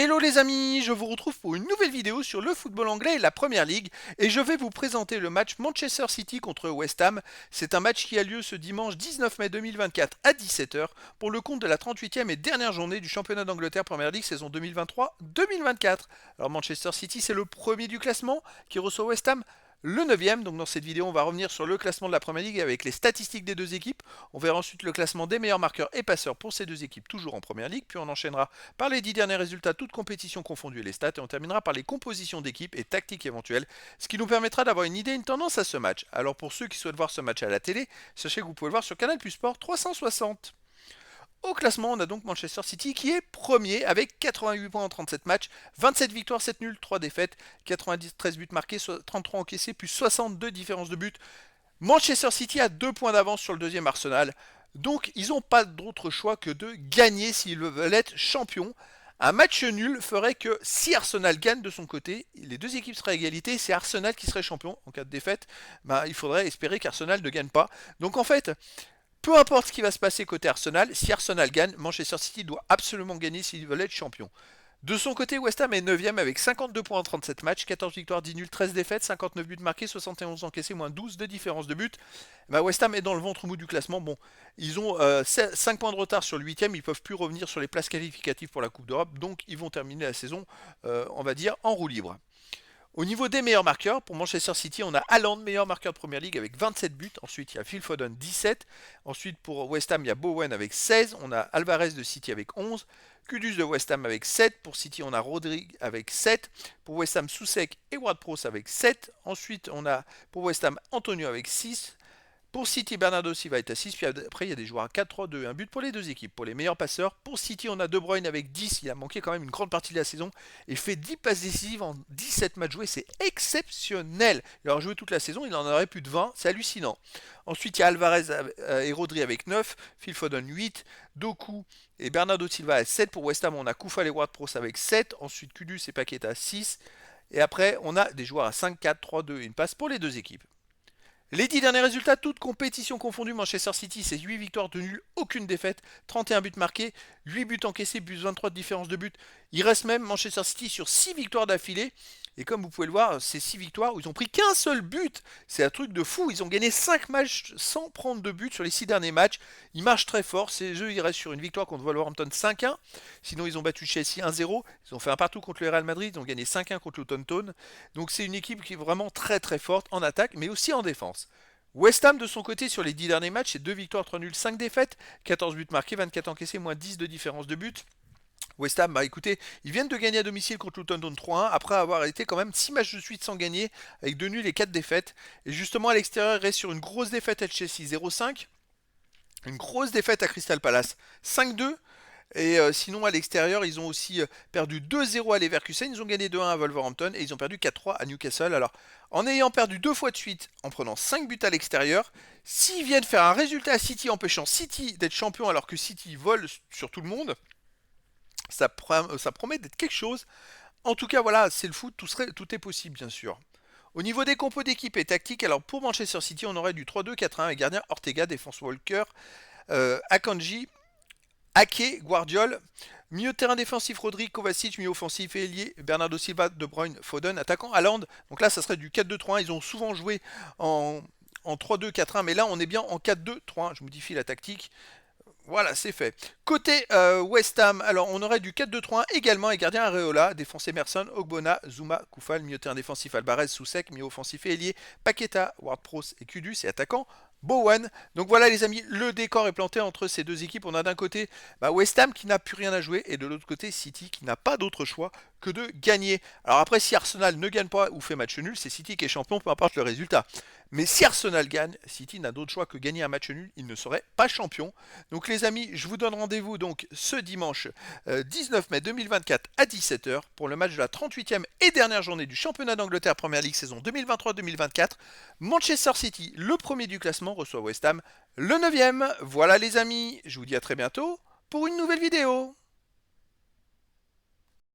Hello les amis, je vous retrouve pour une nouvelle vidéo sur le football anglais et la Première Ligue et je vais vous présenter le match Manchester City contre West Ham. C'est un match qui a lieu ce dimanche 19 mai 2024 à 17 h pour le compte de la 38e et dernière journée du championnat d'Angleterre Première Ligue saison 2023-2024. Alors Manchester City c'est le premier du classement qui reçoit West Ham le 9e. Donc dans cette vidéo on va revenir sur le classement de la Première Ligue avec les statistiques des deux équipes. On verra ensuite le classement des meilleurs marqueurs et passeurs pour ces deux équipes toujours en Première Ligue. Puis on enchaînera par les 10 derniers résultats, toutes compétitions confondues et les stats. Et on terminera par les compositions d'équipes et tactiques éventuelles, ce qui nous permettra d'avoir une idée, une tendance à ce match. Alors pour ceux qui souhaitent voir ce match à la télé, sachez que vous pouvez le voir sur Canal Plus Sport 360. Au classement, on a donc Manchester City qui est premier avec 88 points en 37 matchs, 27 victoires, 7 nuls, 3 défaites, 93 buts marqués, 33 encaissés, plus 62 différences de buts. Manchester City a 2 points d'avance sur le deuxième Arsenal, donc ils n'ont pas d'autre choix que de gagner s'ils veulent être champions. Un match nul ferait que si Arsenal gagne de son côté, les deux équipes seraient à égalité, c'est Arsenal qui serait champion en cas de défaite. Il faudrait espérer qu'Arsenal ne gagne pas. Donc en fait, peu importe ce qui va se passer côté Arsenal, si Arsenal gagne, Manchester City doit absolument gagner s'ils veulent être champion. De son côté, West Ham est 9ème avec 52 points en 37 matchs, 14 victoires, 10 nuls, 13 défaites, 59 buts marqués, 71 encaissés, moins 12 de différence de but. West Ham est dans le ventre mou du classement. Bon, ils ont 5 points de retard sur le 8ème, ils ne peuvent plus revenir sur les places qualificatives pour la Coupe d'Europe, donc ils vont terminer la saison, on va dire, en roue libre. Au niveau des meilleurs marqueurs, pour Manchester City, on a Haaland, meilleur marqueur de Première Ligue avec 27 buts. Ensuite, il y a Phil Foden, 17. Ensuite, pour West Ham, il y a Bowen avec 16. On a Alvarez de City avec 11. Kudus de West Ham avec 7. Pour City, on a Rodrigue avec 7. Pour West Ham, Soucek et Ward-Prowse avec 7. Ensuite, on a pour West Ham, Antonio avec 6. Pour City, Bernardo Silva est à 6, puis après il y a des joueurs à 4, 3, 2, un but pour les deux équipes. Pour les meilleurs passeurs, pour City on a De Bruyne avec 10, il a manqué quand même une grande partie de la saison. Il fait 10 passes décisives en 17 matchs joués, c'est exceptionnel. Il aura joué toute la saison, il en aurait plus de 20, c'est hallucinant. Ensuite il y a Alvarez et Rodri avec 9, Phil Foden 8, Doku et Bernardo Silva à 7. Pour West Ham on a Koufal et Ward-Prowse avec 7, ensuite Kudus et Paqueta à 6. Et après on a des joueurs à 5, 4, 3, 2 et une passe pour les deux équipes. Les 10 derniers résultats, toutes compétitions confondues, Manchester City, c'est 8 victoires de nul, aucune défaite, 31 buts marqués, 8 buts encaissés, plus 23 de différence de but. Il reste même Manchester City sur 6 victoires d'affilée. Et comme vous pouvez le voir, ces 6 victoires où ils ont pris qu'un seul but. C'est un truc de fou. Ils ont gagné 5 matchs sans prendre de but sur les 6 derniers matchs. Ils marchent très fort. Ces jeux, ils restent sur une victoire contre Wolverhampton 5-1. Sinon, ils ont battu Chelsea 1-0. Ils ont fait un partout contre le Real Madrid. Ils ont gagné 5-1 contre Luton Town. Donc c'est une équipe qui est vraiment très très forte en attaque, mais aussi en défense. West Ham de son côté sur les 10 derniers matchs, c'est 2 victoires, 3 nuls, 5 défaites, 14 buts marqués, 24 encaissés, moins 10 de différence de but. West Ham, écoutez, ils viennent de gagner à domicile contre Luton Town 3-1 après avoir été quand même 6 matchs de suite sans gagner avec 2 nuls et 4 défaites. Et justement à l'extérieur, il reste sur une grosse défaite à Chelsea 0-5, une grosse défaite à Crystal Palace 5-2. Et sinon, à l'extérieur, ils ont aussi perdu 2-0 à Leverkusen, ils ont gagné 2-1 à Wolverhampton et ils ont perdu 4-3 à Newcastle. Alors, en ayant perdu 2 fois de suite, en prenant 5 buts à l'extérieur, s'ils viennent faire un résultat à City empêchant City d'être champion alors que City vole sur tout le monde, ça promet d'être quelque chose. En tout cas, voilà, c'est le foot, tout est possible, bien sûr. Au niveau des compos d'équipe et tactique, alors pour Manchester City, on aurait du 3-2-4-1 avec gardien Ortega, défense Walker, Akanji, Ake, Guardiol, milieu de terrain défensif Rodri, Kovacic, milieu offensif et ailier Bernardo Silva, De Bruyne, Foden, attaquant Haaland. Donc là, ça serait du 4-2-3-1. Ils ont souvent joué en 3-2-4-1, mais là, on est bien en 4-2-3-1. Je modifie la tactique. Voilà, c'est fait. Côté West Ham, alors on aurait du 4-2-3-1 également et gardien Areola, défense Emerson, Ogbonna, Zuma, Koufal, milieu de terrain défensif Alvarez, Soucek, milieu offensif et ailier, Paqueta, Ward-Prowse et Kudus et attaquant Bowen. Donc voilà les amis, le décor est planté entre ces deux équipes. On a d'un côté West Ham qui n'a plus rien à jouer et de l'autre côté City qui n'a pas d'autre choix que de gagner. Alors après si Arsenal ne gagne pas ou fait match nul, c'est City qui est champion, peu importe le résultat. Mais si Arsenal gagne, City n'a d'autre choix que gagner un match nul, il ne serait pas champion. Donc les amis, je vous donne rendez-vous donc ce dimanche 19 mai 2024 à 17 h pour le match de la 38e et dernière journée du championnat d'Angleterre Première Ligue saison 2023-2024. Manchester City, le premier du classement, reçoit West Ham, le 9e. Voilà les amis, je vous dis à très bientôt pour une nouvelle vidéo.